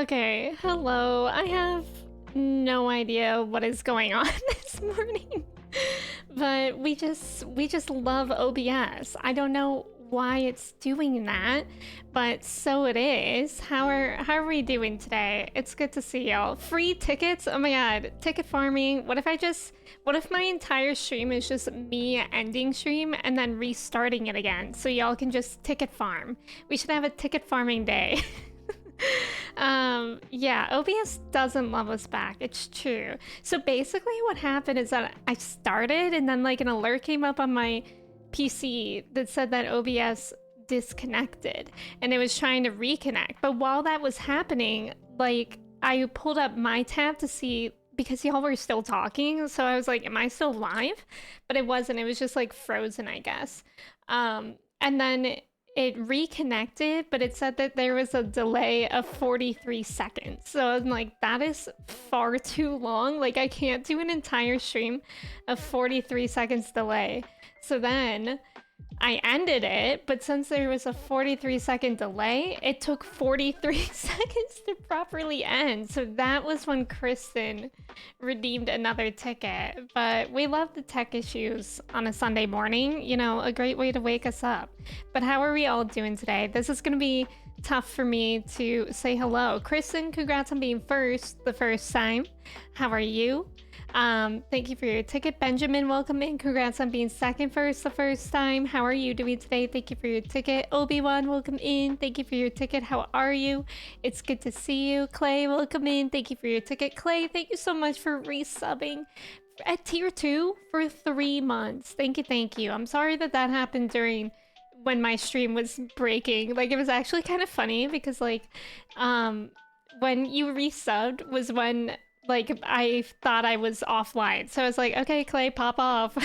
Okay, hello. I have no idea what is going on this morning. But we just love OBS. I don't know why it's doing that, but so it is. How are we doing today? It's good to see y'all. Free tickets? Oh my god, ticket farming. What if my entire stream is just me ending stream and then restarting it again so y'all can just ticket farm? We should have a ticket farming day. Yeah, OBS doesn't love us back. It's true. So basically what happened is that I started and then like an alert came up on my PC that said that OBS disconnected and it was trying to reconnect. But while that was happening, like I pulled up my tab to see because y'all were still talking. So I was like, am I still live? But it wasn't. It was just like frozen, I guess. And then it reconnected, but it said that there was a delay of 43 seconds. So I'm like, that is far too long. Like, I can't do an entire stream of 43 seconds delay. So then I ended it, but since there was a 43-second delay, it took 43 seconds to properly end. So that was when Kristen redeemed another ticket. But we love the tech issues on a Sunday morning. You know, a great way to wake us up. But how are we all doing today? This is going to be tough for me to say hello. Kristen, congrats on being first the first time. How are you? Thank you for your ticket. Benjamin, welcome in. Congrats on being second first the first time. How are you doing today? Thank you for your ticket. Obi-Wan, welcome in. Thank you for your ticket. How are you? It's good to see you. Clay, welcome in. Thank you for your ticket. Clay, thank you so much for resubbing at tier 2 for 3 months. Thank you, thank you. I'm sorry that that happened during when my stream was breaking. Like, it was actually kind of funny because like when you resubbed was when like I thought I was offline. So I was like, okay, Clay, pop off.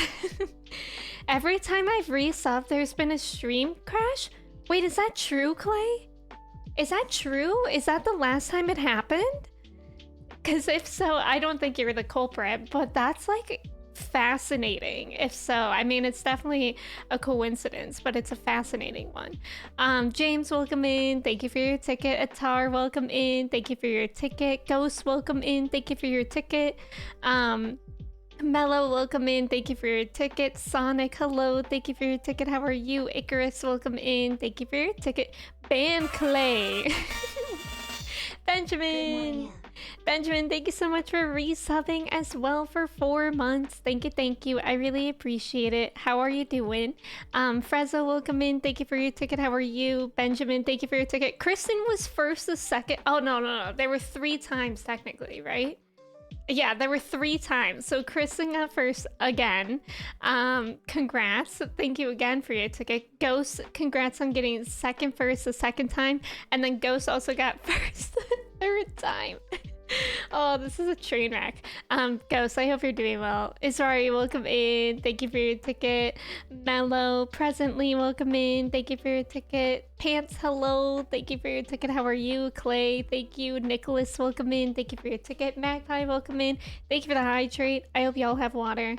Every time I've resubbed, there's been a stream crash. Wait, is that true, Clay? Is that true? Is that the last time it happened? Because if so, I don't think you're the culprit, but that's like fascinating. If so, I mean, it's definitely a coincidence, but it's a fascinating one. James, welcome in. Thank you for your ticket. Atar, welcome in. Thank you for your ticket. Ghost, welcome in. Thank you for your ticket. Mello, welcome in. Thank you for your ticket. Sonic, hello. Thank you for your ticket. How are you? Icarus, welcome in. Thank you for your ticket. Ban Clay. Benjamin. Benjamin, thank you so much for resubbing as well for 4 months. Thank you, thank you. I really appreciate it. How are you doing? Frezza, welcome in. Thank you for your ticket. How are you? Benjamin, thank you for your ticket. Kristen was first the second. Oh, no. There were 3 times technically, right? Yeah, there were 3 times. So Kristen got first again. Congrats. Thank you again for your ticket. Ghost, congrats on getting second first the second time. And then Ghost also got first the 3rd time. Oh, this is a train wreck. Ghost, I hope you're doing well. Isari, welcome in. Thank you for your ticket. Mello, presently, welcome in. Thank you for your ticket. Pants, hello. Thank you for your ticket. How are you? Clay, thank you. Nicholas, welcome in. Thank you for your ticket. Magpie, welcome in. Thank you for the hydrate. I hope y'all have water.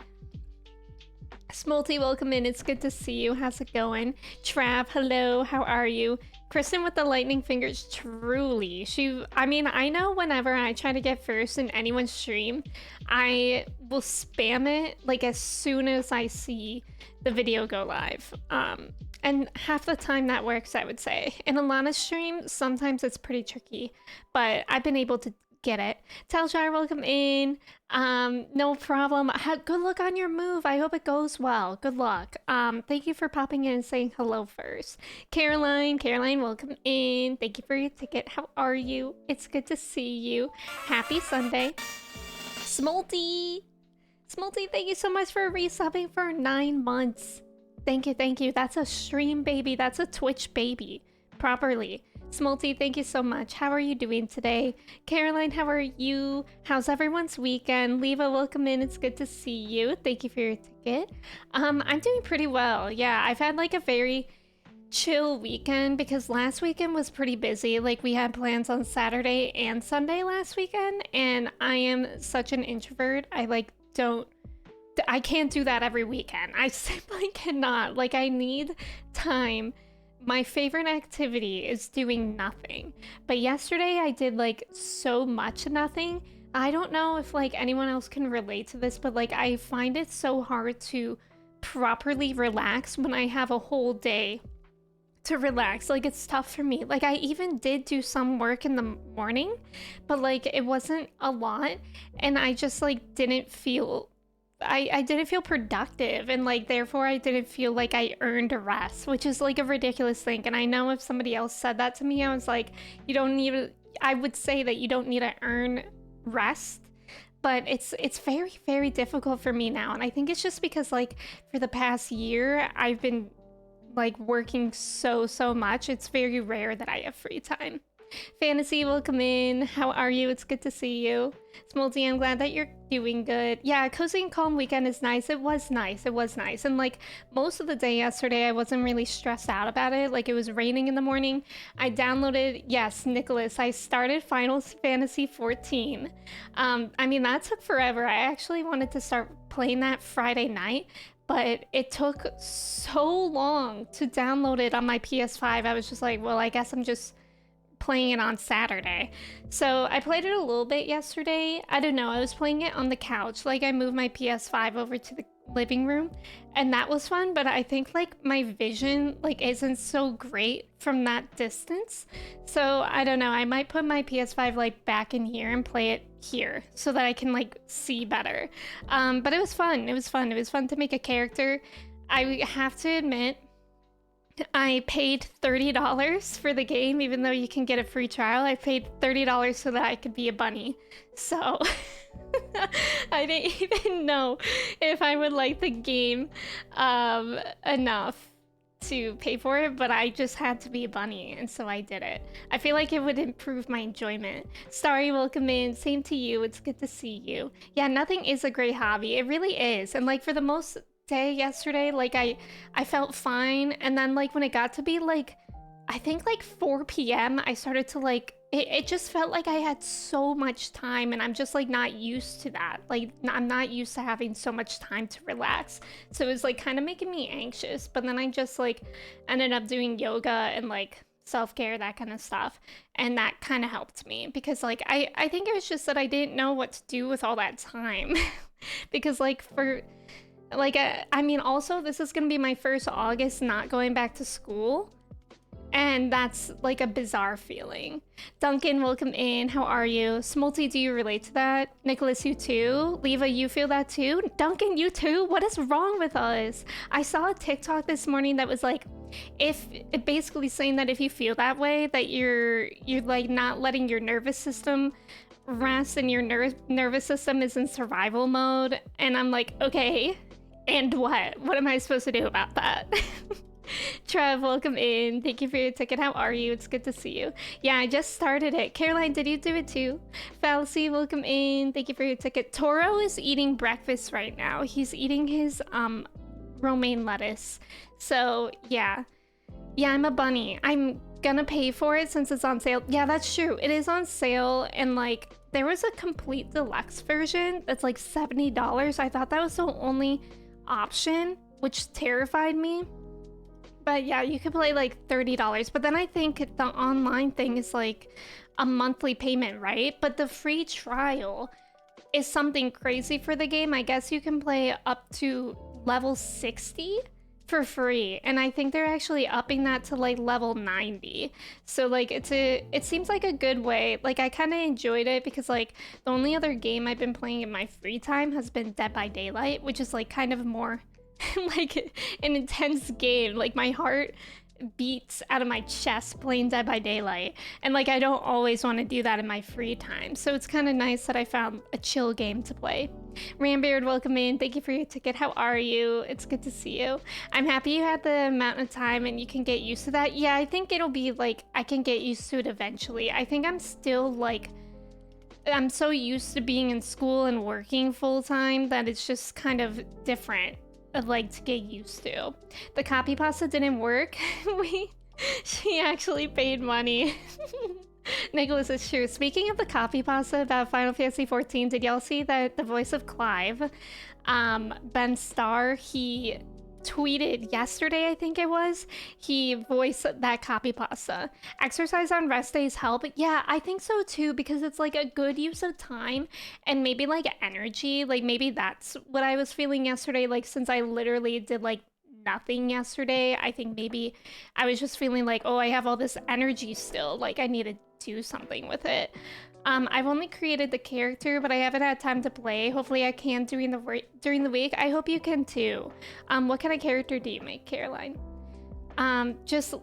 Smolty, welcome in. It's good to see you. How's it going? Trav, hello. How are you? Kristen with the lightning fingers, truly. I mean, I know whenever I try to get first in anyone's stream, I will spam it like as soon as I see the video go live. And half the time that works, I would say. In Alana's stream, sometimes it's pretty tricky, but I've been able to get it. Telshire, welcome in. No problem. Good luck on your move. I hope it goes well. Good luck. Thank you for popping in and saying hello first. Caroline, welcome in. Thank you for your ticket. How are you? It's good to see you. Happy Sunday. Smolty, thank you so much for resubbing for 9 months. Thank you. That's a stream baby. That's a Twitch baby. Properly. Smolty, thank you so much. How are you doing today? Caroline, how are you? How's everyone's weekend? Leva, welcome in. It's good to see you. Thank you for your ticket. I'm doing pretty well. Yeah, I've had like a very chill weekend because last weekend was pretty busy. Like we had plans on Saturday and Sunday last weekend, and I am such an introvert. I can't do that every weekend. I simply cannot. Like I need time my favorite activity is doing nothing. But yesterday I did like so much nothing. I don't know if like anyone else can relate to this, but like I find it so hard to properly relax when I have a whole day to relax. Like it's tough for me. Like I even did do some work in the morning, but like it wasn't a lot and I just like didn't feel I didn't feel productive and like therefore I didn't feel like I earned a rest, which is like a ridiculous thing. And I know if somebody else said that to me, I was like, you don't need to, I would say that you don't need to earn rest. But it's very, very difficult for me now. And I think it's just because like for the past year, I've been like working so much. It's very rare that I have free time. Fantasy, welcome in. How are you? It's good to see you. Smolty, I'm glad that you're doing good. Yeah, cozy and calm weekend is nice. It was nice. It was nice. And like most of the day yesterday, I wasn't really stressed out about it. Like it was raining in the morning. I downloaded, yes, Nicholas, I started Final Fantasy 14. I mean, that took forever. I actually wanted to start playing that Friday night, but it took so long to download it on my PS5. I was just like, well, I guess I'm just playing it on Saturday. So I played it a little bit yesterday. I don't know, I was playing it on the couch. Like I moved my PS5 over to the living room and that was fun, but I think like my vision like isn't so great from that distance. So I don't know, I might put my PS5 like back in here and play it here so that I can like see better. But it was fun. It was fun. It was fun to make a character. I have to admit, I paid $30 for the game, even though you can get a free trial. I paid $30 so that I could be a bunny. So I didn't even know if I would like the game enough to pay for it, but I just had to be a bunny, and so I did it. I feel like it would improve my enjoyment. Starry, welcome in. Same to you. It's good to see you. Yeah, nothing is a great hobby. It really is. And like for the most day yesterday, like I felt fine, and then like when it got to be like I think like 4 p.m. I started to like it just felt like I had so much time, and I'm just like not used to that. Like I'm not used to having so much time to relax, so it was like kind of making me anxious. But then I just like ended up doing yoga and like self-care, that kind of stuff, and that kind of helped me because like I think it was just that I didn't know what to do with all that time because like for like, I mean, also, this is gonna be my first August not going back to school. And that's like a bizarre feeling. Duncan, welcome in. How are you? Smolty, do you relate to that? Nicholas, you too? Leva, you feel that too? Duncan, you too? What is wrong with us? I saw a TikTok this morning that was like, if it basically saying that if you feel that way, that you're like not letting your nervous system rest and your nervous system is in survival mode. And I'm like, okay. And what? What am I supposed to do about that? Trev, welcome in. Thank you for your ticket. How are you? It's good to see you. Yeah, I just started it. Caroline, did you do it too? Fallacy, welcome in. Thank you for your ticket. Toro is eating breakfast right now. He's eating his romaine lettuce. So yeah. Yeah, I'm a bunny. I'm gonna pay for it since it's on sale. Yeah, that's true. It is on sale, and like there was a complete deluxe version that's like $70. I thought that was the only option, which terrified me. But yeah, you could play like $30. But then I think the online thing is like a monthly payment, right? But the free trial is something crazy for the game. I guess you can play up to level 60 for free, and I think they're actually upping that to like level 90. So like it seems like a good way. Like I kind of enjoyed it because like the only other game I've been playing in my free time has been Dead by Daylight, which is like kind of more like an intense game. Like my heart beats out of my chest playing Dead by Daylight, and like I don't always want to do that in my free time, so it's kind of nice that I found a chill game to play. Rambeard, welcome in. Thank you for your ticket. How are you? It's good to see you. I'm happy you had the amount of time and you can get used to that. Yeah, I think it'll be like I can get used to it eventually. I think I'm still like I'm so used to being in school and working full time that it's just kind of different like to get used to. The copy pasta didn't work. She actually paid money. Nicholas, is true. Speaking of the copy pasta about Final Fantasy 14, did y'all see that the voice of Clive, Ben Starr, he tweeted yesterday, I think it was, he voiced that copy pasta. Exercise on rest days help. Yeah, I think so too, because it's like a good use of time and maybe like energy. Like maybe that's what I was feeling yesterday. Like since I literally did like nothing yesterday, I think maybe I was just feeling like, oh, I have all this energy still. Like I need to do something with it. I've only created the character, but I haven't had time to play. Hopefully I can during the week. I hope you can too. What kind of character do you make, Caroline? Just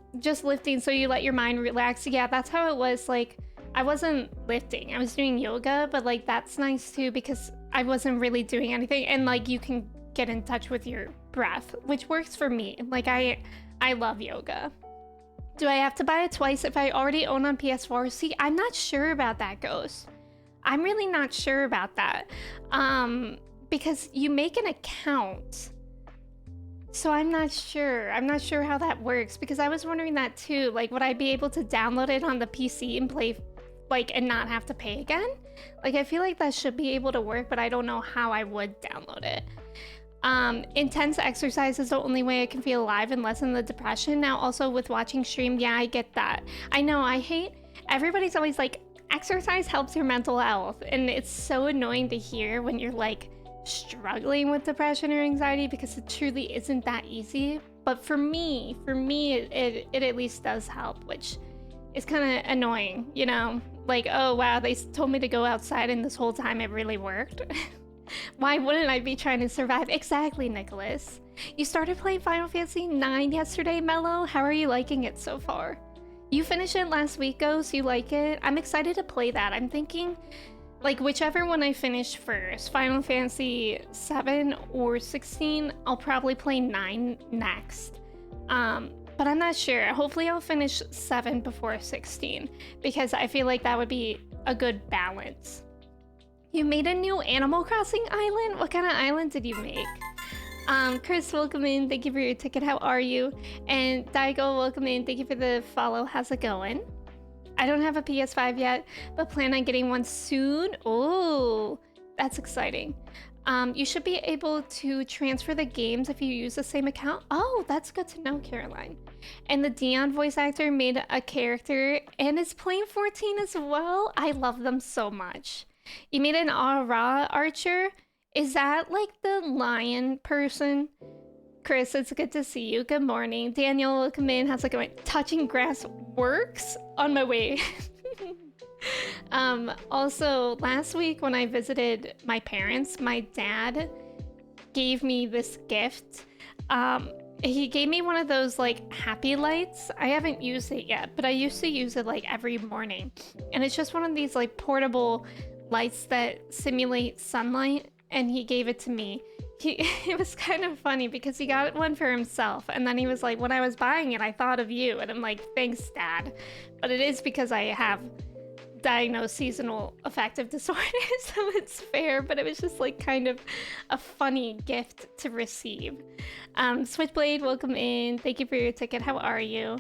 lifting so you let your mind relax. Yeah, that's how it was. Like I wasn't lifting. I was doing yoga, but like that's nice too because I wasn't really doing anything and like you can get in touch with your breath, which works for me. Like I love yoga. Do I have to buy it twice if I already own on PS4? See, I'm not sure about that, Ghost. I'm really not sure about that. Because you make an account. So I'm not sure. I'm not sure how that works because I was wondering that too. Like, would I be able to download it on the PC and play, like, and not have to pay again? Like, I feel like that should be able to work, but I don't know how I would download it. Intense exercise is the only way I can feel alive and lessen the depression. Now also with watching stream, yeah, I get that. I know, I hate, everybody's always like, exercise helps your mental health. And it's so annoying to hear when you're like struggling with depression or anxiety because it truly isn't that easy. But for me, it at least does help, which is kind of annoying, you know? Like, oh wow, they told me to go outside and this whole time it really worked. Why wouldn't I be trying to survive? Exactly, Nicholas. You started playing Final Fantasy IX yesterday, Mello. How are you liking it so far? You finished it last week, Ghost. You like it? I'm excited to play that. I'm thinking, like, whichever one I finish first, Final Fantasy VII or 16, I'll probably play 9 next. But I'm not sure. Hopefully I'll finish 7 before 16, because I feel like that would be a good balance. You made a new Animal Crossing island? What kind of island did you make? Chris, welcome in. Thank you for your ticket. How are you? And Daigo, welcome in. Thank you for the follow. How's it going? I don't have a PS5 yet, but plan on getting one soon. Oh, that's exciting. You should be able to transfer the games if you use the same account. Oh, that's good to know, Caroline. And the Dion voice actor made a character and is playing 14 as well. I love them so much. You made an Aura archer? Is that like the lion person? Chris, it's good to see you. Good morning. Daniel, welcome in. How's it going? Touching grass works? On my way. Also, last week when I visited my parents, my dad gave me this gift. He gave me one of those like happy lights. I haven't used it yet, but I used to use it like every morning. And it's just one of these like portable lights that simulate sunlight, and he gave it to me. It was kind of funny because he got one for himself, and then he was like, when I was buying it, I thought of you. And I'm like, thanks, Dad. But it is because I have diagnosed seasonal affective disorder, so it's fair, but it was just like kind of a funny gift to receive. Switchblade, welcome in. Thank you for your ticket. How are you?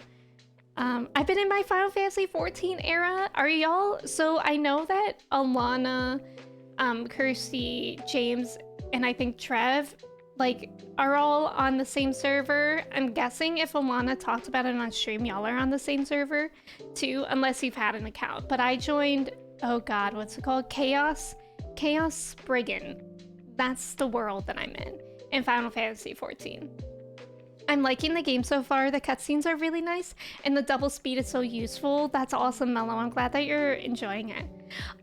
I've been in my Final Fantasy 14 era. Are y'all? So I know that Alana, Kirsty, James, and I think Trev, like, are all on the same server. I'm guessing if Alana talked about it on stream, y'all are on the same server too, unless you've had an account. But I joined, oh god, what's it called? Chaos Spriggan. That's the world that I'm in Final Fantasy 14. I'm liking the game so far. The cutscenes are really nice, and the double speed is so useful. That's awesome, Mello. I'm glad that you're enjoying it.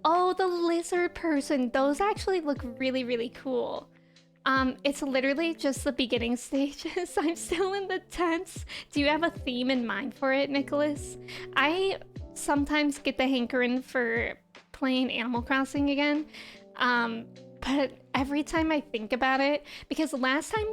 Oh, the lizard person. Those actually look really, really cool. It's literally just the beginning stages. I'm still in the tents. Do you have a theme in mind for it, Nicholas? I sometimes get the hankering for playing Animal Crossing again. But every time I think about it, because last time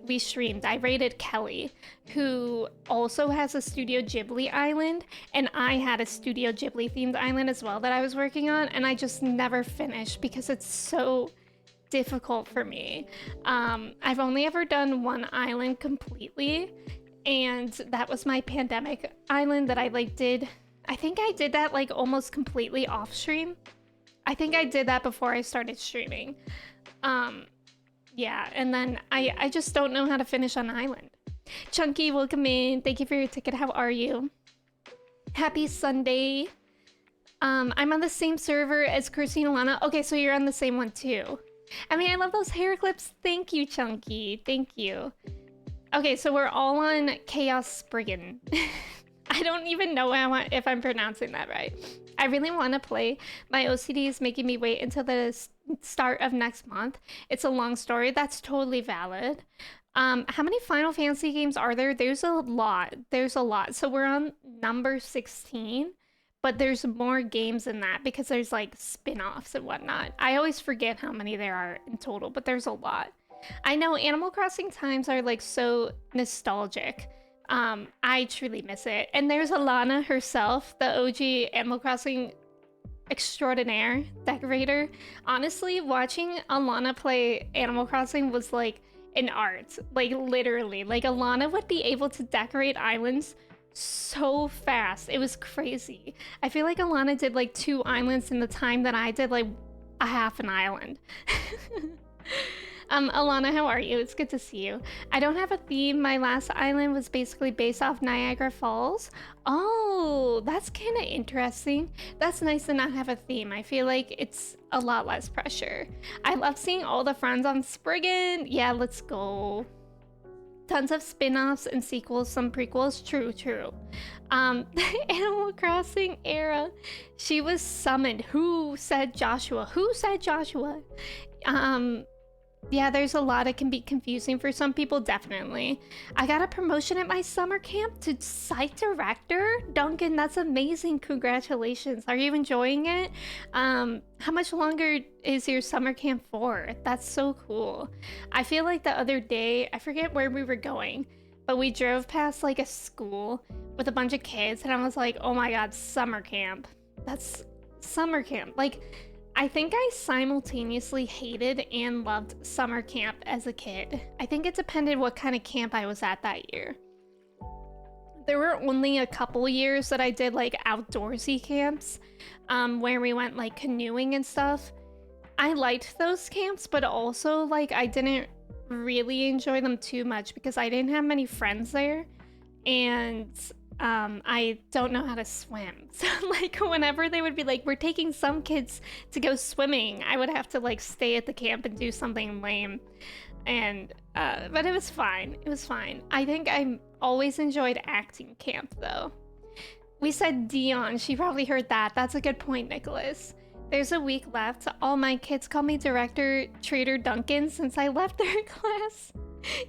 we streamed, I rated Kelly, who also has a Studio Ghibli island, and I had a Studio Ghibli themed island as well that I was working on, and I just never finished because it's so difficult for me. I've only ever done one island completely, and that was my pandemic island that I did. I think I did that like almost completely off stream. I think I did that before I started streaming. Yeah, and then I just don't know how to finish on island. Chunky, welcome in. Thank you for your ticket. How are you? Happy Sunday. I'm on the same server as Christina Lana. Okay, so you're on the same one too. I mean, I love those hair clips. Thank you, Chunky. Thank you. Okay, so we're all on Chaos Spriggan. I don't even know if I'm pronouncing that right. I really want to play. My OCD is making me wait until the start of next month. It's a long story. That's totally valid. How many Final Fantasy games are there? There's a lot. There's a lot. So we're on number 16, but there's more games than that because there's like spin-offs and whatnot. I always forget how many there are in total, but there's a lot. I know Animal Crossing times are like so nostalgic. I truly miss it. And there's Alana herself, the OG Animal Crossing extraordinaire decorator. Honestly, watching Alana play Animal Crossing was like an art. Like literally. Like Alana would be able to decorate islands so fast. It was crazy. I feel like Alana did like 2 islands in the time that I did like a half an island. Alana, how are you? It's good to see you. I don't have a theme. My last island was basically based off Niagara Falls. Oh, that's kind of interesting. That's nice to not have a theme. I feel like it's a lot less pressure. I love seeing all the friends on Spriggan. Yeah, let's go. Tons of spin-offs and sequels, some prequels. True. The Animal Crossing era. She was summoned. Who said Joshua? Yeah, there's a lot. It can be confusing for some people, definitely. I got a promotion at my summer camp to site director. Duncan, that's amazing. Congratulations. Are you enjoying it? How much longer is your summer camp for? That's so cool. I feel like the other day, I forget where we were going, but we drove past like a school with a bunch of kids and I was like, oh my God, summer camp. That's summer camp. Like, I think I simultaneously hated and loved summer camp as a kid. I think it depended what kind of camp I was at that year. There were only a couple years that I did like outdoorsy camps, where we went like canoeing and stuff. I liked those camps, but also like I didn't really enjoy them too much because I didn't have many friends there. And I don't know how to swim. So like whenever they would be like, we're taking some kids to go swimming, I would have to like stay at the camp and do something lame. And, but it was fine. It was fine. I think I always enjoyed acting camp though. We said Dion. She probably heard that. That's a good point, Nicholas. There's a week left. All my kids call me Director Trader Duncan since I left their class.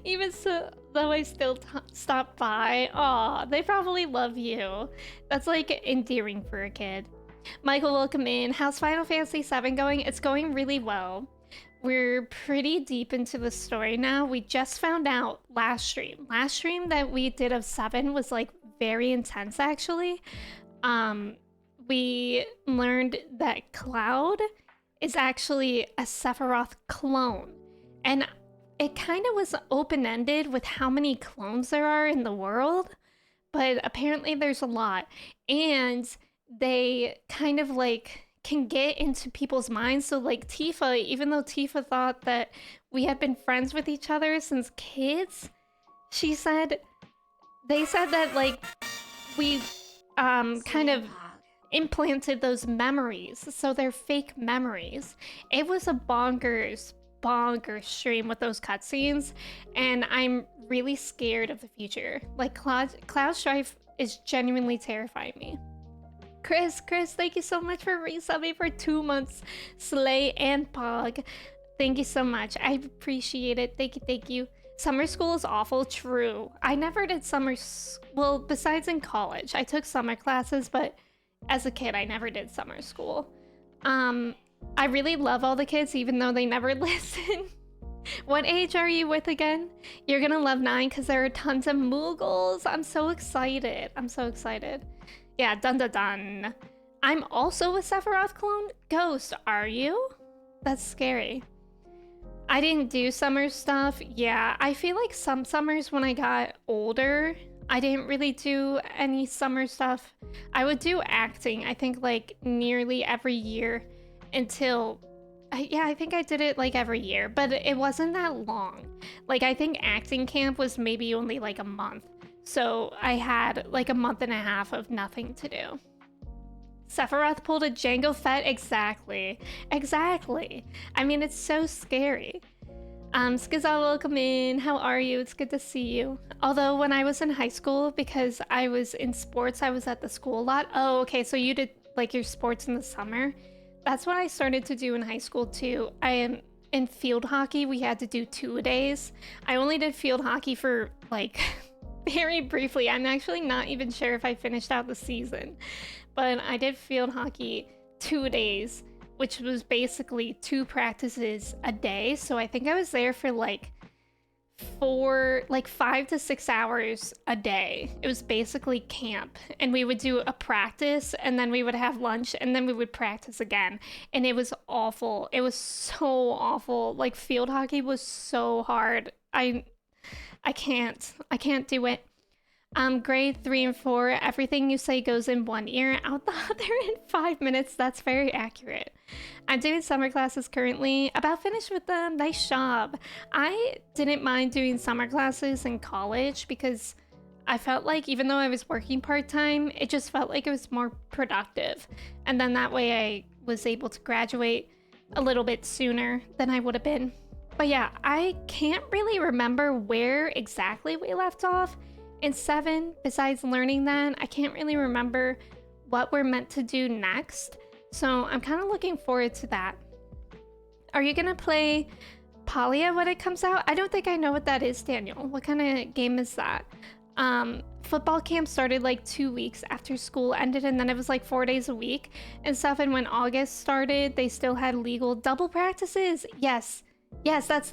Even so, though I still stop by. Aw, they probably love you. That's like endearing for a kid. Michael, welcome in. How's Final Fantasy VII going? It's going really well. We're pretty deep into the story now. We just found out last stream. Last stream that we did of 7 was like very intense actually. We learned that Cloud is actually a Sephiroth clone. And it kind of was open-ended with how many clones there are in the world, but apparently there's a lot. And they kind of like can get into people's minds. So like Tifa, even though Tifa thought that we had been friends with each other since kids, they said that like we kind of implanted those memories. So they're fake memories. It was a bonkers stream with those cutscenes, and I'm really scared of the future. Like Cloud Strife is genuinely terrifying me. Chris, thank you so much for resubbing for 2 months. Slay and Pog, thank you so much. I appreciate it. Thank you. Summer school is awful. True. I never did well, besides in college. I took summer classes, but as a kid, I never did summer school. I really love all the kids, even though they never listen. What age are you with again? You're gonna love 9 because there are tons of Moogles. I'm so excited. Yeah, dun. I'm also a Sephiroth clone? Ghost, are you? That's scary. I didn't do summer stuff. Yeah, I feel like some summers when I got older, I didn't really do any summer stuff. I would do acting, I think like nearly every year until Yeah, I think I did it like every year, but it wasn't that long. Like, I think acting camp was maybe only like a month. So I had like a month and a half of nothing to do. Sephiroth pulled a Jango Fett? Exactly. Exactly. I mean, it's so scary. Skizal, welcome in. How are you? It's good to see you. Although when I was in high school, because I was in sports, I was at the school a lot. Oh, okay, so you did like your sports in the summer? That's what I started to do in high school too. I am in field hockey, we had to do 2-a-days. I only did field hockey for like very briefly. I'm actually not even sure if I finished out the season, but I did field hockey 2 days, which was basically 2 practices a day. So I think I was there for like 5 to 6 hours a day. It was basically camp, and we would do a practice, and then we would have lunch, and then we would practice again. And it was awful. It was so awful. Like, field hockey was so hard. I can't do it. Grade 3 and 4, everything you say goes in one ear, out the other in 5 minutes. That's very accurate. I'm doing summer classes currently, about finished with them. Nice job. I didn't mind doing summer classes in college because I felt like even though I was working part-time, it just felt like it was more productive. And then that way I was able to graduate a little bit sooner than I would have been. But yeah, I can't really remember where exactly we left off. In 7, besides learning that, I can't really remember what we're meant to do next. So I'm kind of looking forward to that. Are you gonna play Palia when it comes out? I don't think I know what that is, Daniel. What kind of game is that? Football camp started like 2 weeks after school ended, and then it was like 4 days a week and stuff. And when August started, they still had legal double practices. Yes, that's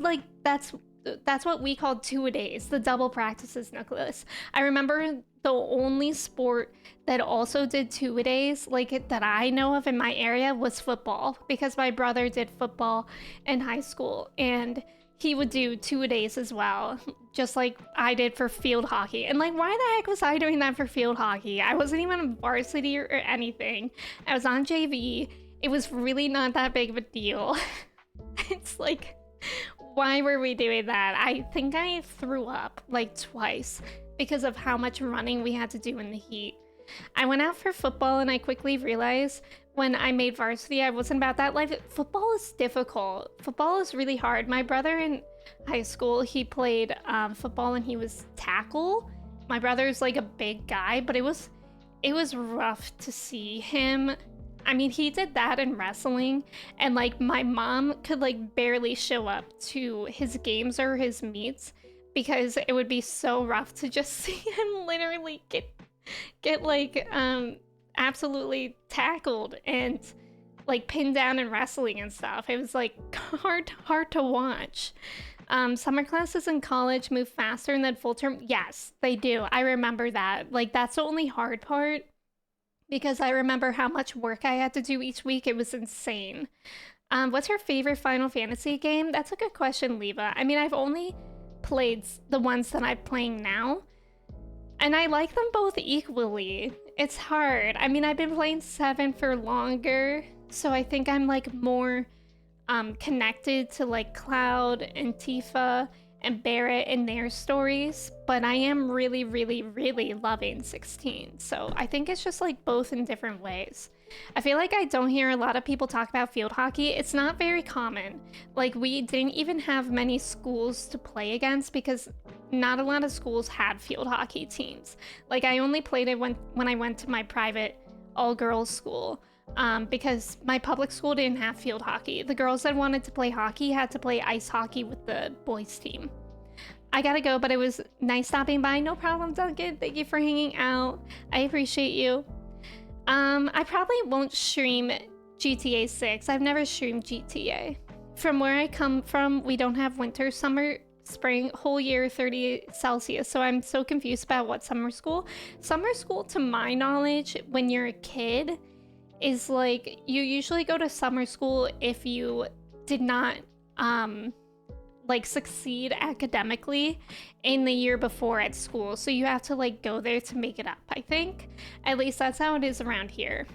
what we called 2-a-days, the double practices, Nicholas. I remember the only sport that also did 2-a-days, like that I know of in my area, was football, because my brother did football in high school, and he would do 2-a-days as well, just like I did for field hockey. And like, why the heck was I doing that for field hockey? I wasn't even on varsity or anything. I was on JV. It was really not that big of a deal. It's like, why were we doing that? I think I threw up like twice because of how much running we had to do in the heat. I went out for football, and I quickly realized when I made varsity, I wasn't about that life. Football is difficult. Football is really hard. My brother in high school, he played football, and he was tackle. My brother's like a big guy, but it was rough to see him. I mean, he did that in wrestling, and like my mom could like barely show up to his games or his meets because it would be so rough to just see him literally get like absolutely tackled and like pinned down in wrestling and stuff. It was like hard to watch. Summer classes in college move faster than full term. Yes, they do. I remember that. Like, that's the only hard part, because I remember how much work I had to do each week. It was insane. What's your favorite Final Fantasy game? That's a good question, Leva. I mean, I've only played the ones that I'm playing now, and I like them both equally. It's hard. I mean, I've been playing 7 for longer, so I think I'm like more connected to like Cloud and Tifa and Barrett and their stories, but I am really, really, really loving 16. So I think it's just like both in different ways. I feel like I don't hear a lot of people talk about field hockey. It's not very common. Like, we didn't even have many schools to play against because not a lot of schools had field hockey teams. Like, I only played it when I went to my private all-girls school. Because my public school didn't have field hockey. The girls that wanted to play hockey had to play ice hockey with the boys team. I gotta go, but it was nice stopping by. No problem, Duncan. Thank you for hanging out. I appreciate you. I probably won't stream GTA 6. I've never streamed GTA. From where I come from, we don't have winter, summer, spring, whole year 30 Celsius. So I'm so confused about what summer school. Summer school, to my knowledge, when you're a kid, is like, you usually go to summer school if you did not like succeed academically in the year before at school, so you have to like go there to make it up. I think at least that's how it is around here.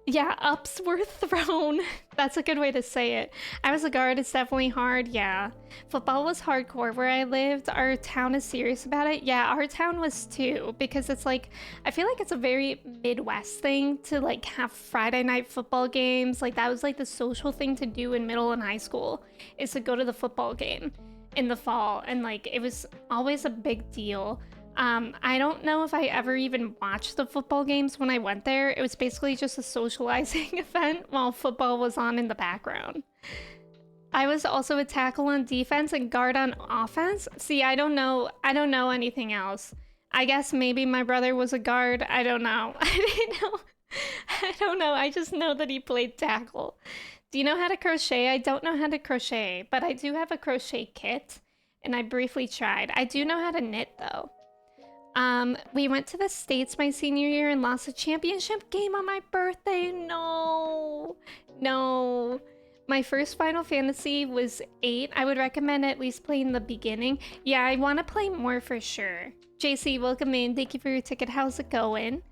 Yeah, ups were thrown. That's a good way to say it. I was a guard, it's definitely hard, yeah. Football was hardcore where I lived. Our town is serious about it. Yeah, our town was too, because it's like, I feel like it's a very Midwest thing to like have Friday night football games. Like that was like the social thing to do in middle and high school, is to go to the football game in the fall. And like, it was always a big deal. I don't know if I ever even watched the football games when I went there. It was basically just a socializing event while football was on in the background. I was also a tackle on defense and guard on offense. See, I don't know. I don't know anything else. I guess maybe my brother was a guard. I don't know. I didn't know. I don't know. I just know that he played tackle. Do you know how to crochet? I don't know how to crochet, but I do have a crochet kit, and I briefly tried. I do know how to knit though. We went to the States my senior year and lost a championship game on my birthday. No, no. My first Final Fantasy was 8. I would recommend at least playing the beginning. Yeah, I want to play more for sure. JC, welcome in. Thank you for your ticket. How's it going?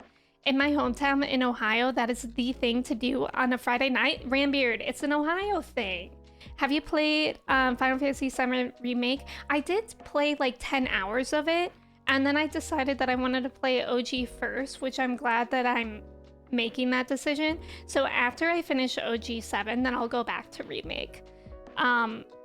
In my hometown in Ohio, that is the thing to do on a Friday night. Rambeard, it's an Ohio thing. Have you played Final Fantasy VII Remake? I did play like 10 hours of it. And then I decided that I wanted to play OG first, which I'm glad that I'm making that decision. So after I finish OG 7, then I'll go back to Remake.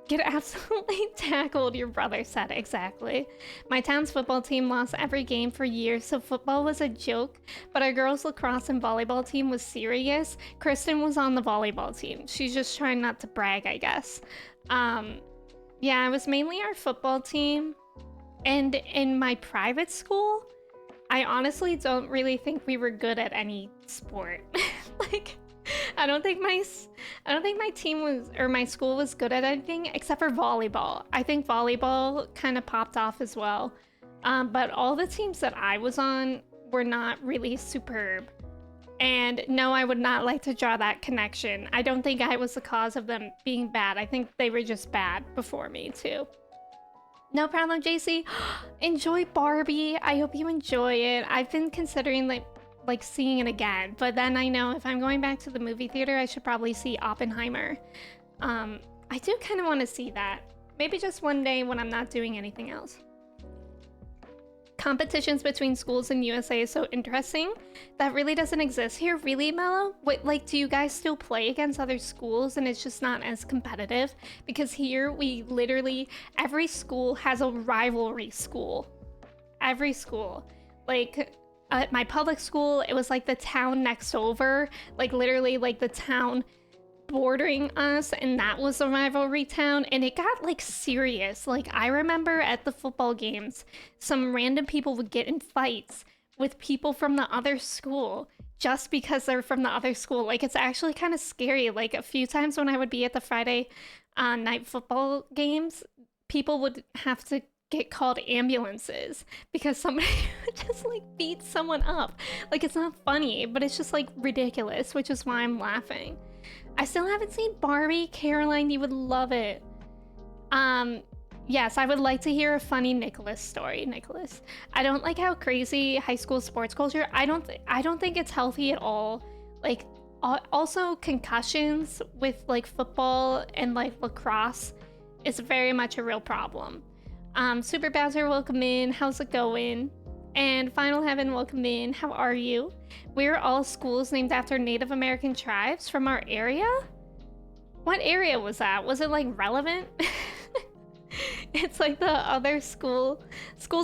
Get absolutely tackled, your brother said. Exactly. My town's football team lost every game for years, so football was a joke, but our girls' lacrosse and volleyball team was serious. Kristen was on the volleyball team. She's just trying not to brag, I guess. Yeah, it was mainly our football team. And in my private school, I honestly don't really think we were good at any sport. Like, I don't think my team was, or my school was good at anything except for volleyball. I think volleyball kind of popped off as well. But all the teams that I was on were not really superb. And no, I would not like to draw that connection. I don't think I was the cause of them being bad. I think they were just bad before me too. No problem, JC. Enjoy Barbie. I hope you enjoy it. I've been considering like seeing it again, but then I know if I'm going back to the movie theater, I should probably see Oppenheimer. I do kind of want to see that. Maybe just one day when I'm not doing anything else. Competitions between schools in USA is so interesting. That really doesn't exist here, really, Mello? Wait, like, do you guys still play against other schools and it's just not as competitive? Because here, we literally, every school has a rivalry school. Every school. Like, at my public school, it was like the town next over. Like, literally, like, the town bordering us, and that was a rivalry town, and it got like serious. Like, I remember at the football games, some random people would get in fights with people from the other school just because they're from the other school. Like, it's actually kind of scary. Like, a few times when I would be at the Friday night football games, people would have to get called ambulances because somebody would just like beat someone up. Like, it's not funny, but it's just like ridiculous, which is why I'm laughing. I still haven't seen Barbie. Caroline, you would love it. Yes, I would like to hear a funny Nicholas story. Nicholas, I don't like how crazy high school sports culture. I don't think it's healthy at all. Like, also concussions with like football and like lacrosse is very much a real problem. Super Bowser, welcome in. How's it going? And Final Heaven, welcome in. How are you? We're all schools named after Native American tribes from our area? What area was that? Was it like relevant? It's like the other schools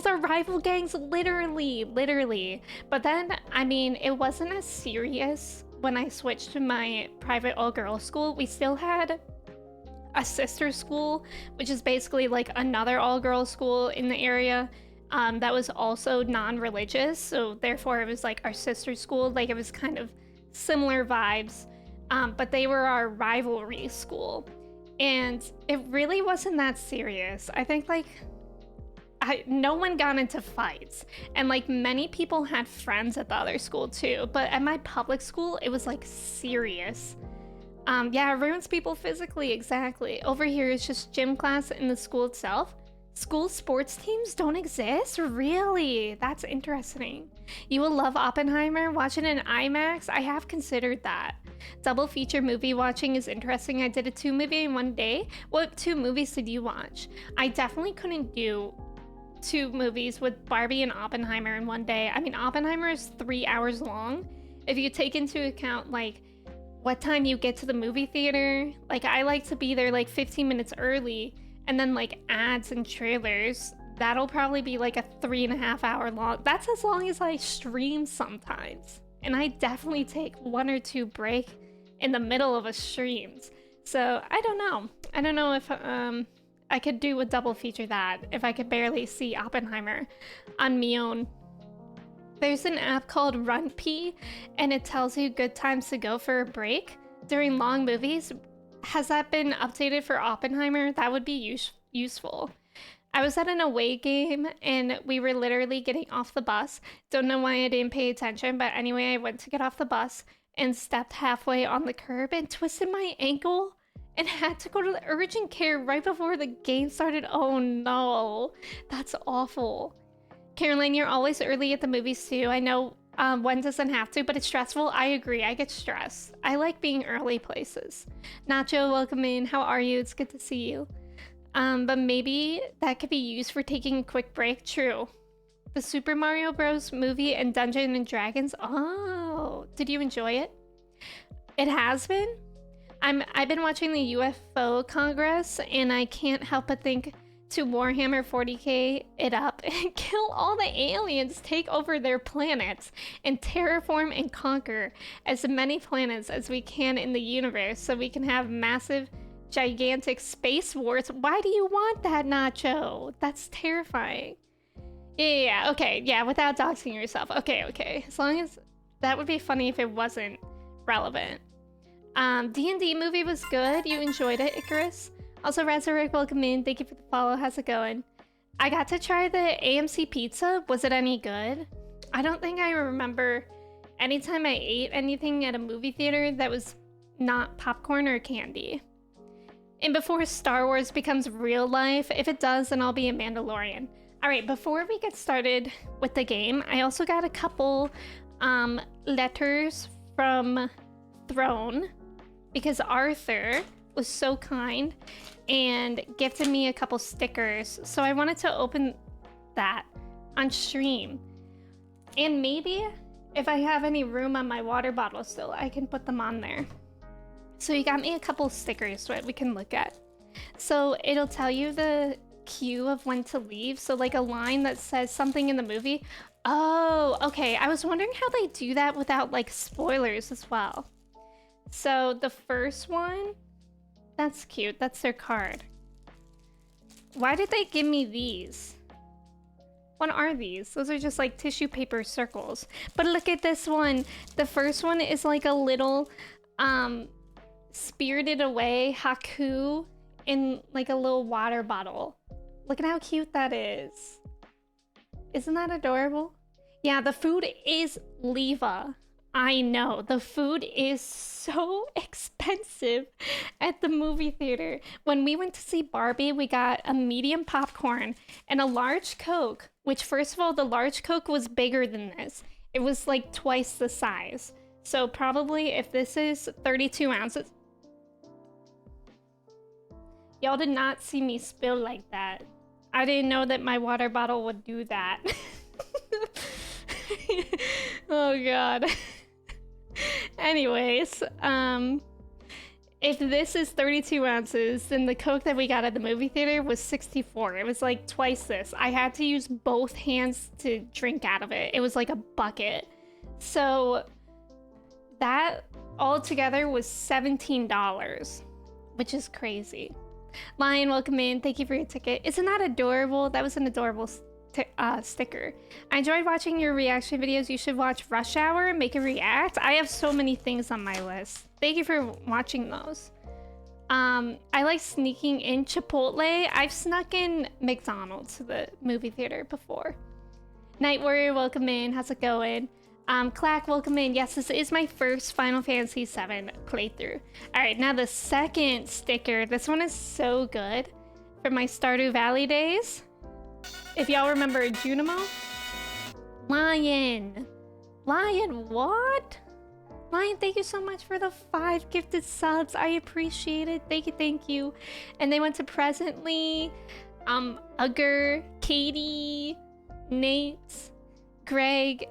are rival gangs, literally. But then, I mean, it wasn't as serious when I switched to my private all-girls school. We still had a sister school, which is basically like another all-girls school in the area. That was also non-religious, so therefore it was like our sister school. Like, it was kind of similar vibes, but they were our rivalry school, and it really wasn't that serious. I think like no one got into fights, and like many people had friends at the other school too, but at my public school it was like serious. Yeah, it ruins people physically, exactly. Over here it's just gym class in the school itself. School sports teams don't exist? Really? That's interesting. You will love Oppenheimer. Watch it in IMAX. I have considered that. Double feature movie watching is interesting. I did a 2 movie in one day. What 2 movies did you watch? I definitely couldn't do 2 movies with Barbie and Oppenheimer in one day. I mean, Oppenheimer is 3 hours long. If you take into account like what time you get to the movie theater, like I like to be there like 15 minutes early, and then like ads and trailers, that'll probably be like a 3.5 hour long. That's as long as I stream sometimes. And I definitely take 1 or 2 break in the middle of a streams. So I don't know. I don't know if I could do a double feature that if I could barely see Oppenheimer on my own. There's an app called RunPee, and it tells you good times to go for a break during long movies. Has that been updated for Oppenheimer? That would be useful. I was at an away game and we were literally getting off the bus. Don't know why I didn't pay attention, but anyway, I went to get off the bus and stepped halfway on the curb and twisted my ankle and had to go to the urgent care right before the game started. Oh no, that's awful. Caroline, you're always early at the movies too. I know one doesn't have to, but it's stressful. I agree, I get stressed. I like being early places. Nacho, welcome in. How are you? It's good to see you. But maybe that could be used for taking a quick break. True. The Super Mario Bros. Movie and Dungeons and Dragons. Oh, did you enjoy it? It has been. I've been watching the UFO Congress, and I can't help but think to Warhammer 40k it up and kill all the aliens, take over their planets, and terraform and conquer as many planets as we can in the universe so we can have massive, gigantic space wars. Why do you want that, Nacho? That's terrifying. Yeah, okay, yeah, without doxing yourself. Okay. As long as that would be funny if it wasn't relevant. D&D movie was good. You enjoyed it, Icarus? Also, Razorek, welcome in. Thank you for the follow. How's it going? I got to try the AMC pizza. Was it any good? I don't think I remember anytime I ate anything at a movie theater that was not popcorn or candy. And before Star Wars becomes real life, if it does, then I'll be a Mandalorian. All right, before we get started with the game, I also got a couple letters from Throne because Arthur was so kind and gifted me a couple stickers. So I wanted to open that on stream. And maybe if I have any room on my water bottle still, I can put them on there. So you got me a couple stickers that we can look at. So it'll tell you the cue of when to leave. So like a line that says something in the movie. Oh, okay. I was wondering how they do that without like spoilers as well. So the first one, that's cute. That's their card. Why did they give me these? What are these? Those are just like tissue paper circles. But look at this one. The first one is like a little Spirited Away Haku in like a little water bottle. Look at how cute that is. Isn't that adorable? Yeah, the food is Leva. I know, the food is so expensive at the movie theater. When we went to see Barbie, we got a medium popcorn and a large Coke, which first of all, the large Coke was bigger than this. It was like twice the size. So probably if this is 32 ounces, y'all did not see me spill like that. I didn't know that my water bottle would do that. Oh God. Anyways, if this is 32 ounces, then the Coke that we got at the movie theater was 64. It was like twice this. I had to use both hands to drink out of it. It was like a bucket. So that altogether was $17, which is crazy. Lion, welcome in. Thank you for your ticket. Isn't that adorable? That was an adorable sticker. I enjoyed watching your reaction videos. You should watch Rush Hour and make a react. I have so many things on my list. Thank you for watching those. I like sneaking in Chipotle. I've snuck in McDonald's to the movie theater before. Night Warrior, welcome in. How's it going? Clack, welcome in. Yes, this is my first Final Fantasy VII playthrough. All right, now the second sticker. This one is so good. from my Stardew Valley days. If y'all remember Junimo. Lion. Lion, what? Lion, thank you so much for the 5 gifted subs. I appreciate it. Thank you, thank you. And they went to Presently, Ugger, Katie, Nate, Greg,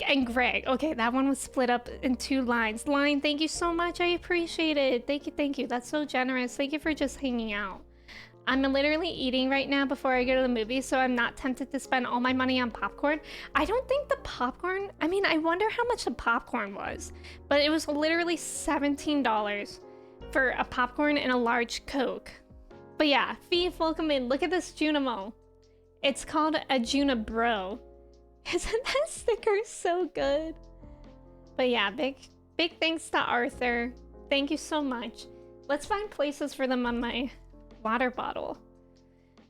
and Greg. Okay, that one was split up in 2 lines. Lion, thank you so much. I appreciate it. Thank you, thank you. That's so generous. Thank you for just hanging out. I'm literally eating right now before I go to the movie, so I'm not tempted to spend all my money on popcorn. I don't think the popcorn... I mean, I wonder how much the popcorn was. But it was literally $17 for a popcorn and a large Coke. But yeah, Fee, welcome in. Look at this Junimo. It's called a Junibro. Isn't that sticker so good? But yeah, big thanks to Arthur. Thank you so much. Let's find places for them on my... water bottle.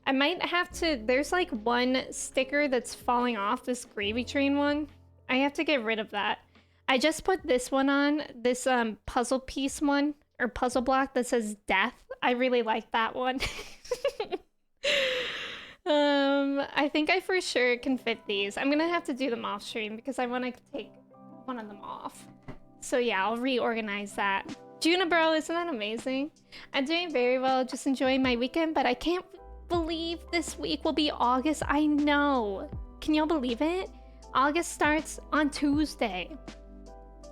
I might have to... There's like one sticker that's falling off, this gravy train one. I have to get rid of that. I just put this one on, this puzzle piece one, or puzzle block that says death. I really like that one. I think I for sure can fit these. I'm gonna have to do them off stream because I want to take one of them off. So yeah, I'll reorganize that. Junibro, isn't that amazing? I'm doing very well, just enjoying my weekend, but I can't believe this week will be August. I know. Can y'all believe it? August starts on Tuesday.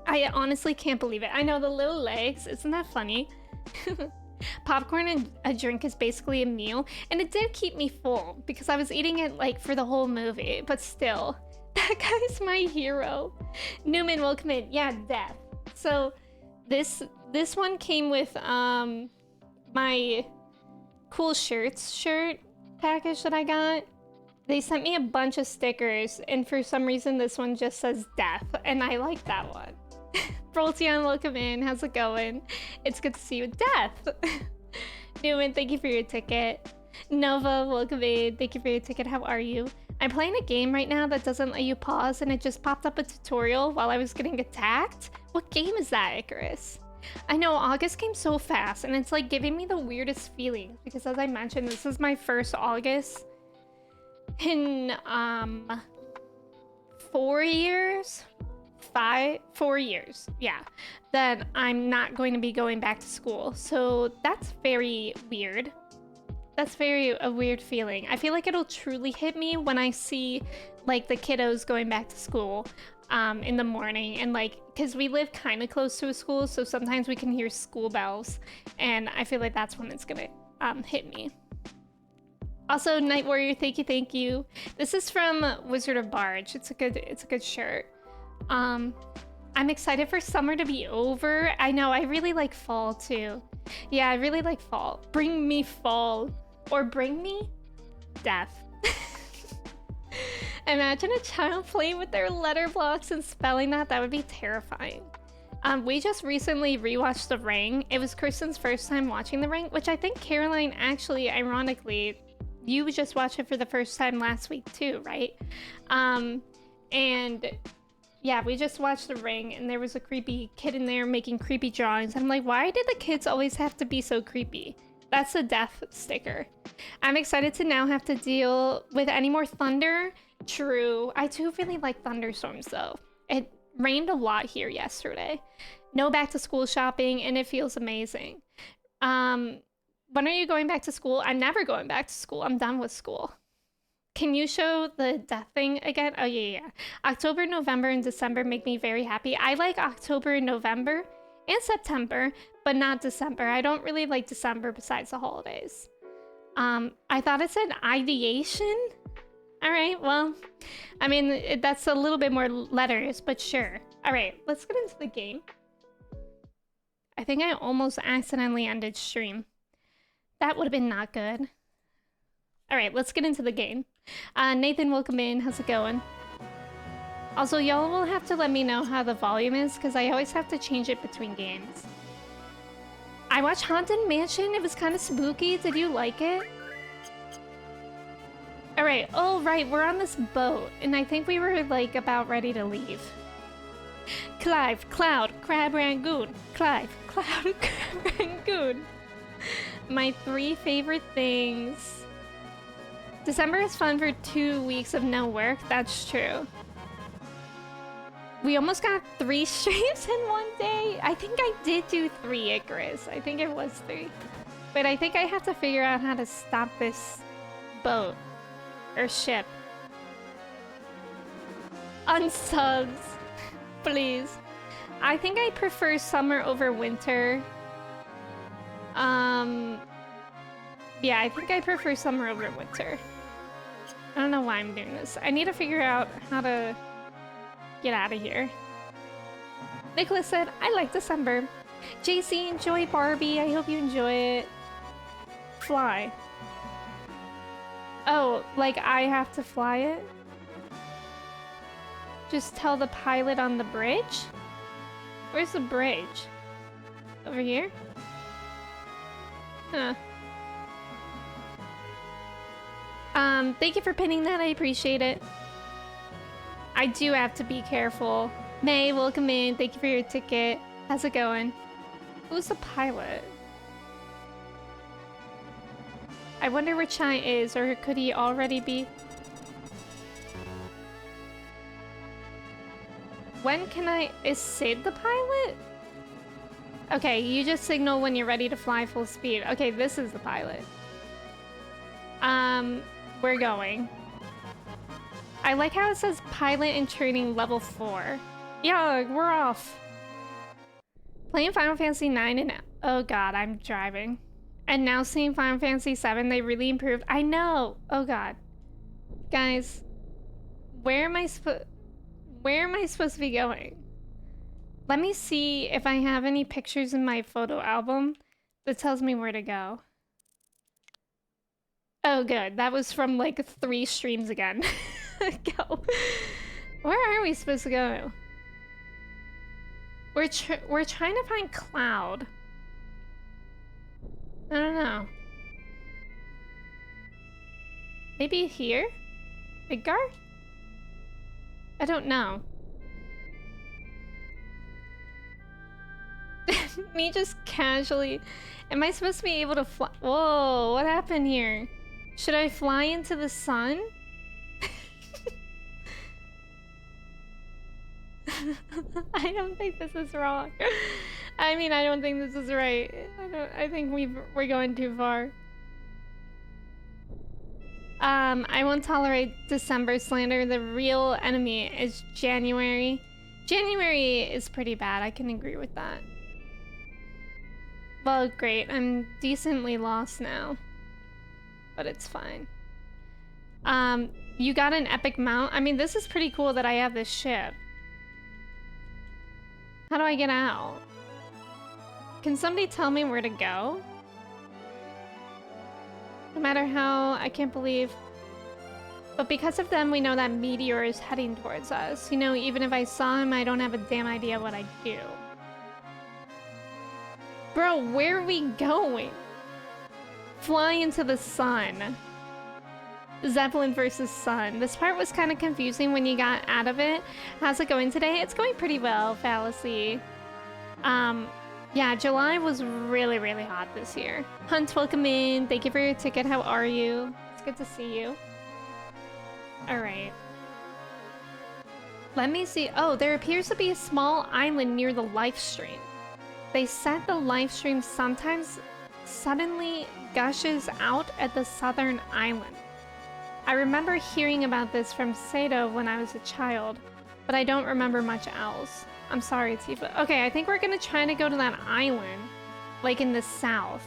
I honestly can't believe it. I know, the little legs, isn't that funny? Popcorn and a drink is basically a meal, and it did keep me full because I was eating it like for the whole movie, but still, that guy's my hero. Newman, welcome in. Yeah, death. So this one came with my cool shirts shirt package that I got. They sent me a bunch of stickers, and for some reason this one just says death, and I like that one. Broltion, welcome in. How's it going? It's good to see you. Death! Newman, thank you for your ticket. Nova, welcome in. Thank you for your ticket. How are you? I'm playing a game right now that doesn't let you pause, and it just popped up a tutorial while I was getting attacked. What game is that, Icarus? I know, August came so fast, and it's like giving me the weirdest feeling because, as I mentioned, this is my first August in 4 years, 4 years, yeah, that I'm not going to be going back to school. So that's very weird. That's a weird feeling. I feel like it'll truly hit me when I see like the kiddos going back to school in the morning, and like, because we live kind of close to a school, so sometimes we can hear school bells, and I feel like that's when it's gonna hit me. Also, Night Warrior, thank you. This is from Wizard of Barge. It's a good shirt. I'm excited for summer to be over. I know, I really like fall too. Yeah, I really like fall. Bring me fall, or bring me death. Imagine a child playing with their letter blocks and spelling that. That would be terrifying. We just recently rewatched The Ring. It was Kristen's first time watching The Ring, which I think Caroline actually, ironically, you just watched it for the first time last week too, right? And yeah, we just watched The Ring, and there was a creepy kid in there making creepy drawings. I'm like, why did the kids always have to be so creepy? That's a death sticker. I'm excited to now have to deal with any more thunder. True. I do really like thunderstorms though. It rained a lot here yesterday. No back to school shopping, and it feels amazing. When are you going back to school? I'm never going back to school. I'm done with school. Can you show the death thing again? Oh yeah. October, November, and December make me very happy. I like October and November and September, but not December. I don't really like December besides the holidays. I thought it said ideation. All right, well, I mean, that's a little bit more letters, but sure. All right, let's get into the game. I think I almost accidentally ended stream. That would have been not good. All right, let's get into the game. Nathan, welcome in. How's it going? Also, y'all will have to let me know how the volume is, because I always have to change it between games. I watched Haunted Mansion. It was kind of spooky. Did you like it? All right. Oh, right. We're on this boat, and I think we were, like, about ready to leave. Clive, Cloud, Crab Rangoon. Clive, Cloud, Crab Rangoon. My 3 favorite things. December is fun for 2 weeks of no work. That's true. We almost got 3 streams in one day. I think I did do 3, Icarus. I think it was 3. But I think I have to figure out how to stop this boat. Or ship. Unsubs. Please. I think I prefer summer over winter. Yeah, I think I prefer summer over winter. I don't know why I'm doing this. I need to figure out how to get out of here. Nicholas said, I like December. JC, enjoy Barbie. I hope you enjoy it. Fly. Oh, like I have to fly it? Just tell the pilot on the bridge? Where's the bridge? Over here? Huh. Thank you for pinning that. I appreciate it. I do have to be careful. May, welcome in. Thank you for your ticket. How's it going? Who's the pilot? I wonder where Chai is, or could he already be? When can I... Is Sid the pilot? Okay, you just signal when you're ready to fly full speed. Okay, this is the pilot. We're going. I like how it says pilot and training level 4. Yeah, we're off. Playing Final Fantasy IX and... Oh god, I'm driving. And now seeing Final Fantasy VII, they really improved. I know! Oh god. Guys, where am I supposed to be going? Let me see if I have any pictures in my photo album that tells me where to go. Oh good, that was from like 3 streams again. Go. Where are we supposed to go? We're trying to find Cloud. I don't know. Maybe here? Midgar? I don't know. Me just casually... Am I supposed to be able to fly? Whoa, what happened here? Should I fly into the sun? I don't think this is wrong. I mean, I don't think this is right. I think we're going too far. I won't tolerate December slander. The real enemy is January. January is pretty bad. I can agree with that. Well, great. I'm decently lost now. But it's fine. You got an epic mount? I mean, this is pretty cool that I have this ship. How do I get out? Can somebody tell me where to go? No matter how, I can't believe. But because of them, we know that Meteor is heading towards us. You know, even if I saw him, I don't have a damn idea what I'd do. Bro, where are we going? Fly into the sun. Zeppelin versus sun. This part was kind of confusing when you got out of it. How's it going today? It's going pretty well, Fallacy. Yeah, July was really, really hot this year. Hunt, welcome in. Thank you for your ticket. How are you? It's good to see you. Alright. Let me see. Oh, there appears to be a small island near the live stream. They said the live stream sometimes suddenly gushes out at the southern island. I remember hearing about this from Sato when I was a child, but I don't remember much else. I'm sorry, Tifa. Okay, I think we're gonna try to go to that island, like in the south.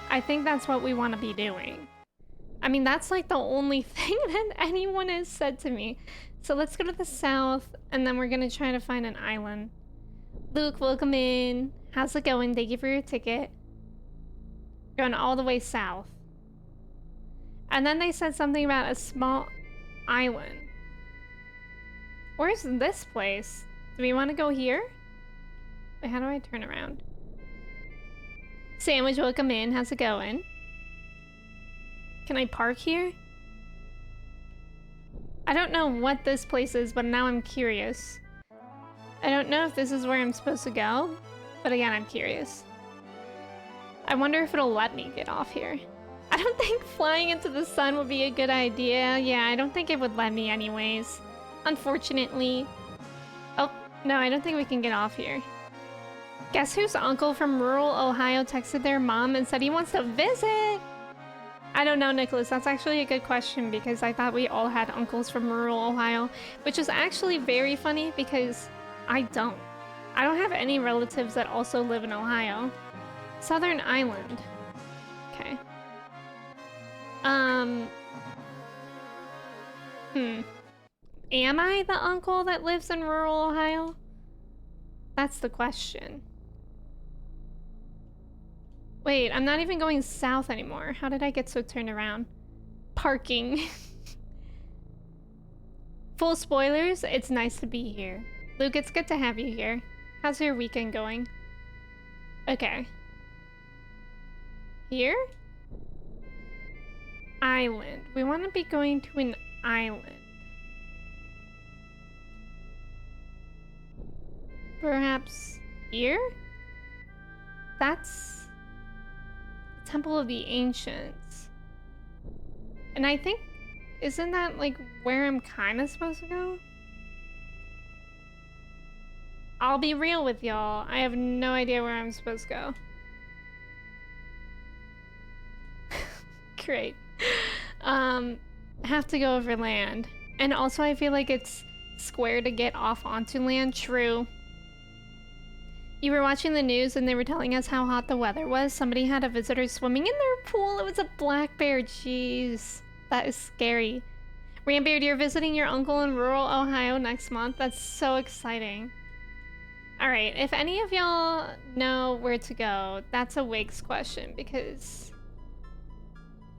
I think that's what we want to be doing. I mean, that's like the only thing that anyone has said to me. So let's go to the south, and then we're gonna try to find an island. Luke, welcome in. How's it going? Thank you for your ticket. Going all the way south. And then they said something about a small island. Where's this place? Do we want to go here? Wait, how do I turn around? Sandwich, welcome in. How's it going? Can I park here? I don't know what this place is, but now I'm curious. I don't know if this is where I'm supposed to go, but again, I'm curious. I wonder if it'll let me get off here. I don't think flying into the sun would be a good idea. Yeah, I don't think it would let me anyways. Unfortunately. Oh, no, I don't think we can get off here. Guess whose uncle from rural Ohio texted their mom and said he wants to visit? I don't know, Nicholas. That's actually a good question because I thought we all had uncles from rural Ohio, which is actually very funny because I don't. I don't have any relatives that also live in Ohio. Southern Island. Okay. Am I the uncle that lives in rural Ohio? That's the question. Wait, I'm not even going south anymore. How did I get so turned around? Parking. Full spoilers, it's nice to be here. Luke, it's good to have you here. How's your weekend going? Okay. Here? Island. We want to be going to an island. Perhaps here? That's the Temple of the Ancients. And I think, isn't that like where I'm kind of supposed to go? I'll be real with y'all. I have no idea where I'm supposed to go. Great. Have to go over land. And also I feel like it's square to get off onto land. True. You were watching the news and they were telling us how hot the weather was. Somebody had a visitor swimming in their pool. It was a black bear. Jeez. That is scary. Rambeard, you're visiting your uncle in rural Ohio next month. That's so exciting. Alright, if any of y'all know where to go, that's a Wigs question because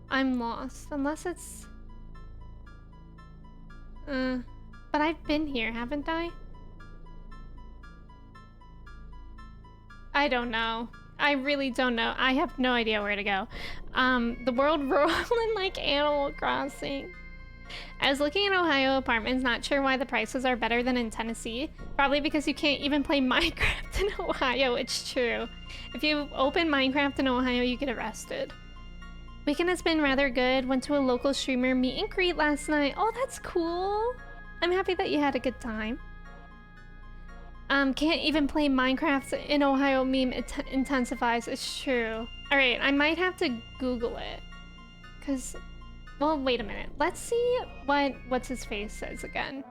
I'm lost. Unless it's... but I've been here, haven't I? I don't know. I really don't know. I have no idea where to go. The world rolling like Animal Crossing. I was looking at Ohio apartments, not sure why the prices are better than in Tennessee. Probably because you can't even play Minecraft in Ohio. It's true. If you open Minecraft in Ohio, you get arrested. Weekend has been rather good. Went to a local streamer meet and greet last night. Oh, that's cool. I'm happy that you had a good time. Can't even play Minecraft in Ohio meme intensifies. It's true. Alright, I might have to Google it. Cause, well, wait a minute. Let's see what's his face says again.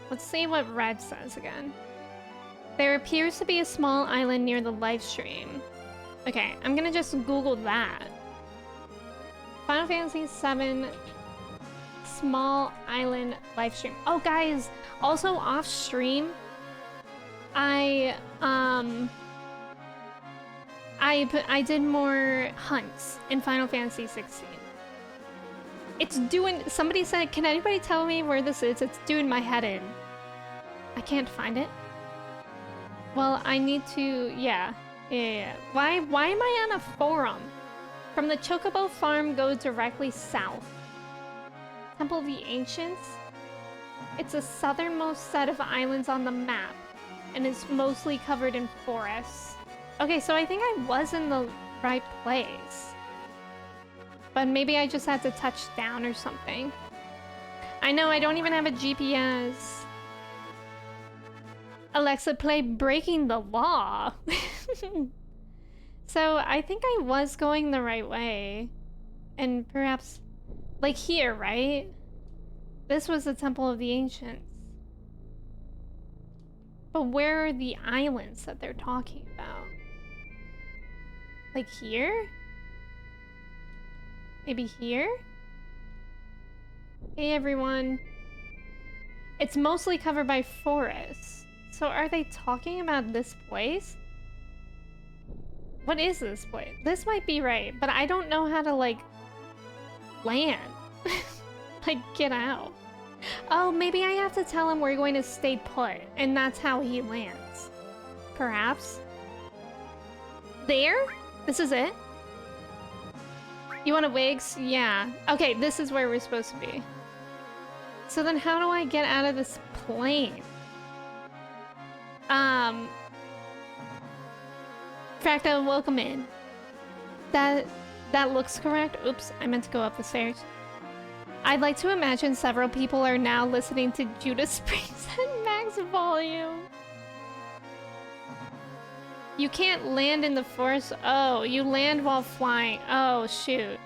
Let's see what Red says again. There appears to be a small island near the live stream. Okay, I'm gonna just Google that. Final Fantasy VII small island live stream. Oh, guys, also off stream, I did more hunts in Final Fantasy 16. It's doing. Somebody said, "Can anybody tell me where this is?" It's doing my head in. I can't find it. Well, I need to. Yeah. Why am I on a forum? From the Chocobo farm, go directly south. Temple of the Ancients. It's the southernmost set of islands on the map, and is mostly covered in forests. Okay, so I think I was in the right place. But maybe I just had to touch down or something. I know, I don't even have a GPS. Alexa, play Breaking the Law. So I think I was going the right way. And perhaps, like here, right? This was the Temple of the Ancients. But where are the islands that they're talking about? Like here? Maybe here? Hey everyone. It's mostly covered by forests. So are they talking about this place? What is this place? This might be right, but I don't know how to, like, land. Like, get out. Oh, maybe I have to tell him we're going to stay put, and that's how he lands. Perhaps. There? This is it? You want a wigs? Yeah. Okay, this is where we're supposed to be. So then how do I get out of this plane? Fractal, welcome in. That looks correct. Oops, I meant to go up the stairs. I'd like to imagine several people are now listening to Judas Priest at max volume. You can't land in the forest. Oh, you land while flying. Oh, shoot.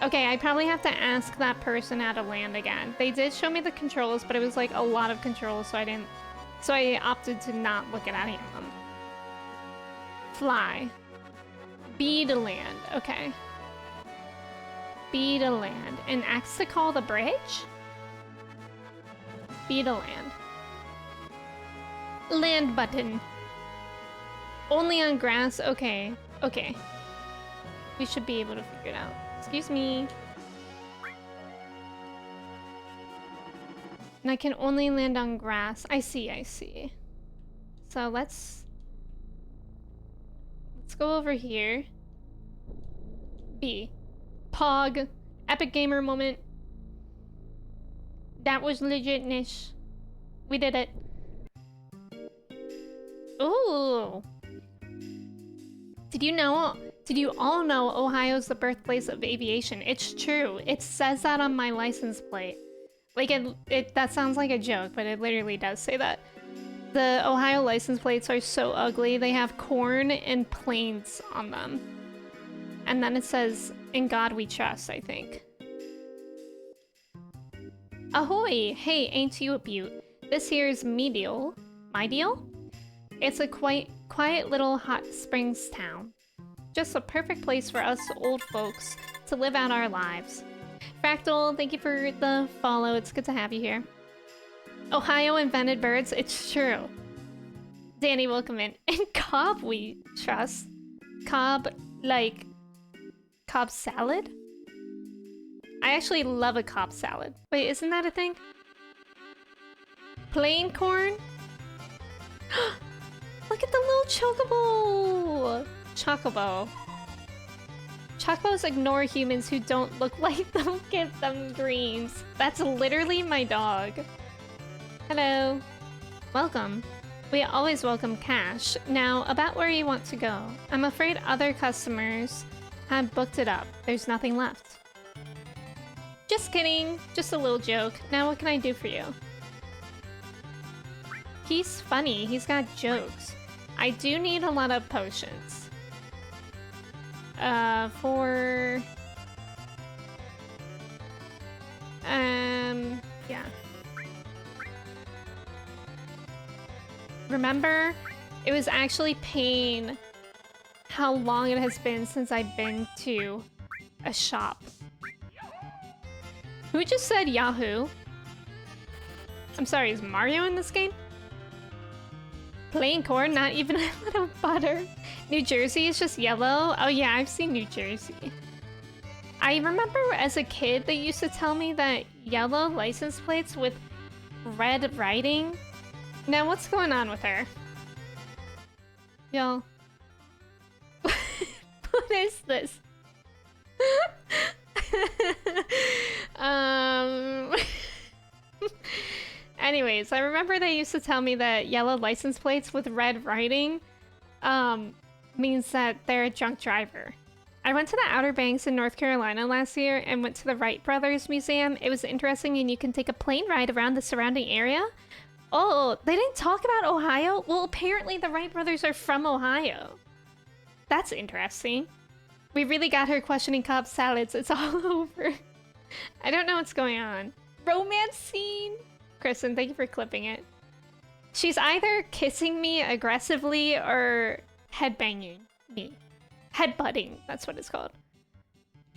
Okay, I probably have to ask that person how to land again. They did show me the controls, but it was like a lot of controls, so I opted to not look at any of them. Fly. B to land. Okay. B to land. And X to call the bridge? B to land. Land button. Only on grass? Okay. Okay. We should be able to figure it out. Excuse me. And I can only land on grass. I see, I see. So let's go over here. B. Pog. Epic gamer moment. That was legitness. We did it. Ooh. Did you all know Ohio's the birthplace of aviation? It's true. It says that on my license plate. Like that sounds like a joke, but it literally does say that. The Ohio license plates are so ugly. They have corn and planes on them. And then it says, "In God We Trust," I think. Ahoy! Hey, ain't you a beaut? This here is me deal. My deal? It's a quiet little hot springs town. Just a perfect place for us old folks to live out our lives. Fractal, thank you for the follow. It's good to have you here. Ohio invented birds. It's true. Danny, welcome in. And Cobb we trust. Cobb, like Cobb salad? I actually love a Cobb salad. Wait, isn't that a thing? Plain corn? Look at the little chocobo! Chocobo. Chocobos ignore humans who don't look like them. Give them greens. That's literally my dog. Hello. Welcome. We always welcome cash. Now, about where you want to go. I'm afraid other customers have booked it up. There's nothing left. Just kidding. Just a little joke. Now what can I do for you? He's funny. He's got jokes. I do need a lot of potions. Yeah. Remember? It was actually pain how long it has been since I've been to a shop. Who just said Yahoo? I'm sorry, is Mario in this game? Plain corn, not even a little butter. New Jersey is just yellow? Oh yeah, I've seen New Jersey. I remember as a kid they used to tell me that yellow license plates with red writing. Now what's going on with her? Y'all. What is this? Anyways, I remember they used to tell me that yellow license plates with red writing means that they're a drunk driver. I went to the Outer Banks in North Carolina last year and went to the Wright Brothers Museum. It was interesting and you can take a plane ride around the surrounding area. Oh, they didn't talk about Ohio? Well, apparently the Wright Brothers are from Ohio. That's interesting. We really got her questioning Cobb salads. It's all over. I don't know what's going on. Romance scene? Kristen, thank you for clipping it. She's either kissing me aggressively or headbanging me. Headbutting, that's what it's called.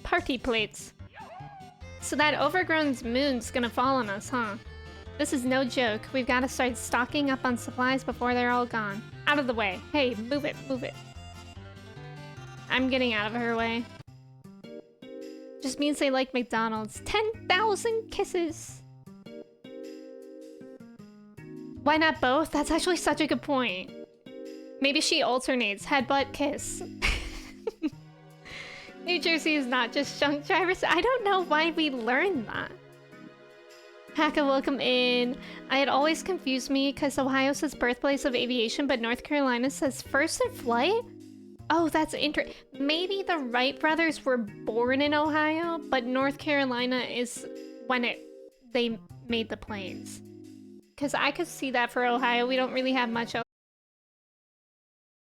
Party plates. So that overgrown moon's gonna fall on us, huh? This is no joke. We've got to start stocking up on supplies before they're all gone. Out of the way. Hey, move it, move it. I'm getting out of her way. Just means they like McDonald's. 10,000 kisses. Why not both? That's actually such a good point. Maybe she alternates. Headbutt, kiss. New Jersey is not just junk drivers. I don't know why we learned that. Haka, welcome in. I had always confused me because Ohio says birthplace of aviation, but North Carolina says first in flight? Oh, that's interesting. Maybe the Wright brothers were born in Ohio, but North Carolina is when they made the planes. Because I could see that for Ohio. We don't really have much